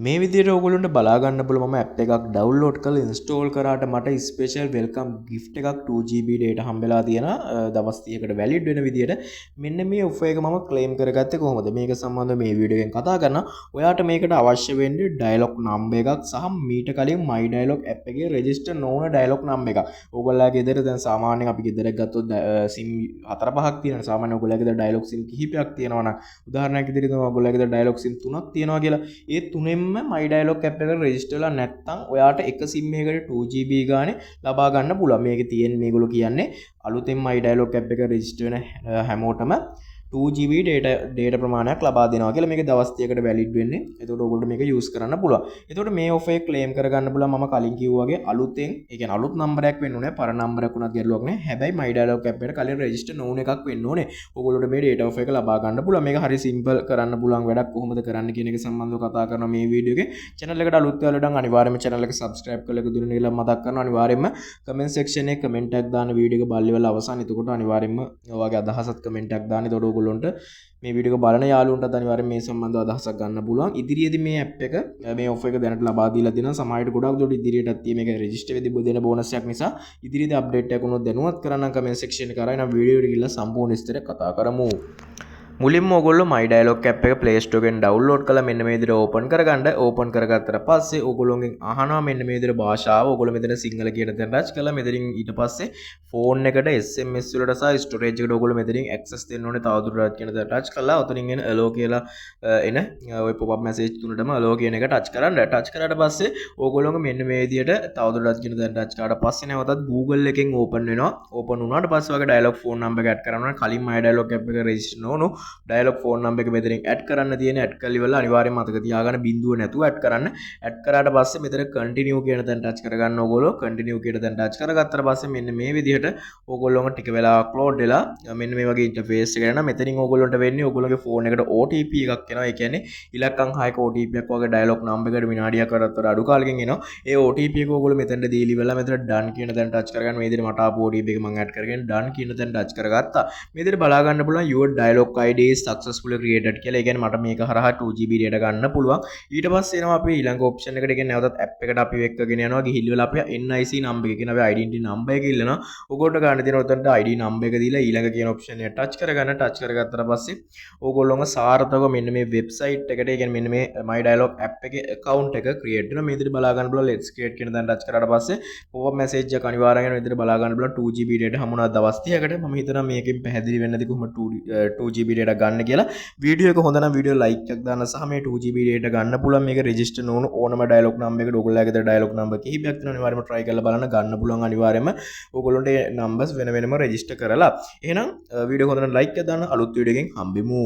මේ විදිහට ඔයගොල්ලන්ට බලා ගන්න පුළුවන් මම app එකක් download කරලා install කරාට මට special welcome gift එකක් 2GB data හම්බෙලා තියෙනවා දවස් 30කට valid වෙන විදිහට. මෙන්න මේ offer එක මම claim කරගත්තේ කොහොමද? මේක සම්බන්ධව මේ වීඩියෝ එකෙන් කතා කරනවා. ඔයාට මේකට අවශ්‍ය වෙන්නේ dialog number එකක් සහ මීට කලින් my dialog app එකේ register නොවුන dialog number එකක්. ඔයගොල්ලෝගේ ගෙදර දැන් සාමාන්‍යයෙන් අපි ගෙදරක් ගත්තොත් SIM 4-5ක් තියෙනවා. සාමාන්‍යයෙන් ඔයගොල්ලෝගේ ගෙදර dialog SIM කිහිපයක් තියෙනවා නම් උදාහරණයක් විදිහට ඔයගොල්ලෝගේ ගෙදර dialog SIM 3ක් තියෙනවා කියලා. ඒ තුනෙන් my dialog app එක register වෙලා නැත්නම් ඔයාට එක sim එකකට 2GB ගානේ ලබා ගන්න පුළුවන්. මේකේ තියෙන මේගොල්ලෝ කියන්නේ අලුතෙන් my dialog app එක register වෙන හැමෝටම 2GB data ප්‍රමාණයක් ලබා දෙනවා කියලා. මේක දවස් 30කට valid වෙන්නේ. එතකොට ඔයගොල්ලෝ මේක use කරන්න පුළුවන්. එතකොට මේ offer එක claim කරගන්න පුළුවන් මම කලින් කිව්වා වගේ අලුතෙන් ඒ කියන්නේ අලුත් නම්බරයක් වෙන්න ඕනේ. පරණ නම්බරයක් වුණත් ගැටලුවක් නැහැ. හැබැයි my dialog app එකට කලින් register නොවුන එකක් වෙන්න ඕනේ. ඔයගොල්ලෝට මේ data offer එක ලබා ගන්න පුළුවන්. මේක හරි simple කරන්න පුළුවන් වැඩක්. කොහොමද කරන්න කියන එක සම්බන්ධව කතා කරනවා මේ වීඩියෝ එකේ. channel එකට අලුත් වෙලා නම් අනිවාර්යයෙන්ම channel එක subscribe කරලා එක දුන්න කියලා මතක් කරනවා. අනිවාර්යයෙන්ම comment section එකේ comment එකක් දාන්න වීඩියෝ එක බලලි වෙලා අවසන්. එතකොට අනිවාර්යයෙන්ම ඔයාගේ අදහසත් comment එකක් දාන්න. එතකොට ඔයගොල්ලන්ට මේ වීඩියෝ එක බලන යාළුවන්ට අනිවාර්යෙන් මේ සම්බන්ධව අදහසක් ගන්න පුළුවන්. ඉදිරියේදී මේ app එක මේ offer එක දැනට ලබා දීලා තියෙනවා. සමහරවිට ගොඩක් දුරට ඉදිරියටත් තියෙන මේක register වෙද්දී දෙන bonus එකක් නිසා ඉදිරියේදී update එකක් වුණොත් දැනුවත් කරන්න comment section එක කරා එන වීඩියෝ එකට ගිහලා සම්පූර්ණ විස්තරය කතා කරමු. මුලින්ම ඔයගොල්ලෝ my dialog app එක play store එකෙන් download කරලා මෙන්න මේ විදිහට open කරගන්න. open කරගත්තට පස්සේ ඔයගොල්ලෝගෙන් අහනවා මෙන්න මේ විදිහට භාෂාව. ඔයගොල්ලෝ මෙතන සිංහල කියන තැන touch කරලා මෙතනින් ඊට පස්සේ phone එකට SMS වලට සහ storage එකට ඔයගොල්ලෝ මෙතනින් access දෙන්න ඕනේ. තවදුරටත් කියන තැන touch කරලා ඔතනින් එන allow කියලා එන ওই pop up message තුනටම allow කියන එක touch කරන්න. touch කරාට පස්සේ ඔයගොල්ලෝගේ මෙන්න මේ විදිහට තවදුරටත් කියන තැන touch කරාට පස්සේ නැවතත් Google එකෙන් open වෙනවා. open වුණාට පස්සේ ඔයගේ dialog phone number එක add කරනවා. කලින් my dialog app එක register නොවුණු dialog phone number එක මෙතනින් add කරන්න තියෙන add කරලි වල අනිවාර්යයෙන් මතක තියාගන්න බිඳුව නැතුව add කරන්න. add කරාට පස්සේ මෙතන continue කියන තැන touch කරගන්න ඕගොල්ලෝ. continue කියන තැන touch කරගත්තට පස්සේ මෙන්න මේ විදිහට ඕගොල්ලෝම ටික වෙලාවක් load වෙලා මෙන්න මේ වගේ interface එකකට එනවා. මෙතනින් ඕගොල්ලන්ට වෙන්නේ ඕගොල්ලෝගේ phone එකට OTP එකක් එනවා. ඒ කියන්නේ ඉලක්කම් 6ක OTP එකක් වගේ dialog number එකට විනාඩියක් කරත්තර අඩු කාලෙකින් එනවා. ඒ OTP එක ඕගොල්ලෝ මෙතනට දීලි වෙලා මෙතන done කියන තැන touch කරගන්න. මේ විදිහට මට ආපු OTP එක මම add කරගෙන done කියන තැන touch කරගත්තා. මේ විදිහට බලා ගන්න පුළුවන් your dialog ID is successfully created කියලා. ඒ කියන්නේ මට මේක හරහා 2GB data ගන්න පුළුවන්. ඊට පස්සේ එනවා අපි ඊළඟ option එකට. ඒ කියන්නේ නැවතත් app එකට අපි එක්කගෙන යනවා. ගිහිල්ලා වෙලා අපි NIC number එක කියන අපි identity number එක ඉල්ලනවා. ඕගොල්ලන්ට ගන්න තියෙන උතන්ට ID number එක දීලා ඊළඟ කියන option එක touch කරගන්න. touch කරගත්තට පස්සේ ඕගොල්ලෝම සාර්ථකව මෙන්න මේ website එකට, ඒ කියන්නේ මෙන්න මේ my dialog app එකේ account එක create වෙනවා. මේ විදිහට බලා ගන්න පුළුවන්. let's create කියන තැන touch කරාට පස්සේ pop up message එක අනිවාර්යයෙන් මේ විදිහට බලා ගන්න පුළුවන්. 2GB data හමුණා දවස් 30කට. මම හිතනවා මේකෙන් පැහැදිලි වෙන්න ඇති කොහොමද 2GB data ගන්න කියලා. වීඩියෝ එක හොඳ නම් වීඩියෝ like එකක් දාන්න සහ මේ 2GB data ගන්න පුළුවන්. මේක register නොවුණු ඕනම dialog number එකකට ඔයගොල්ලෝගේ ගෙදර dialog number කිහිපයක් තියෙනවා. අනිවාර්යයෙන්ම try කරලා බලන්න ගන්න පුළුවන්. අනිවාර්යයෙන්ම ඔයගොල්ලන්ට මේ numbers වෙන වෙනම register කරලා. එහෙනම් වීඩියෝ හොඳ නම් like එකක් දාන්න. අලුත් වීඩියෝ එකකින් හම්බෙමු.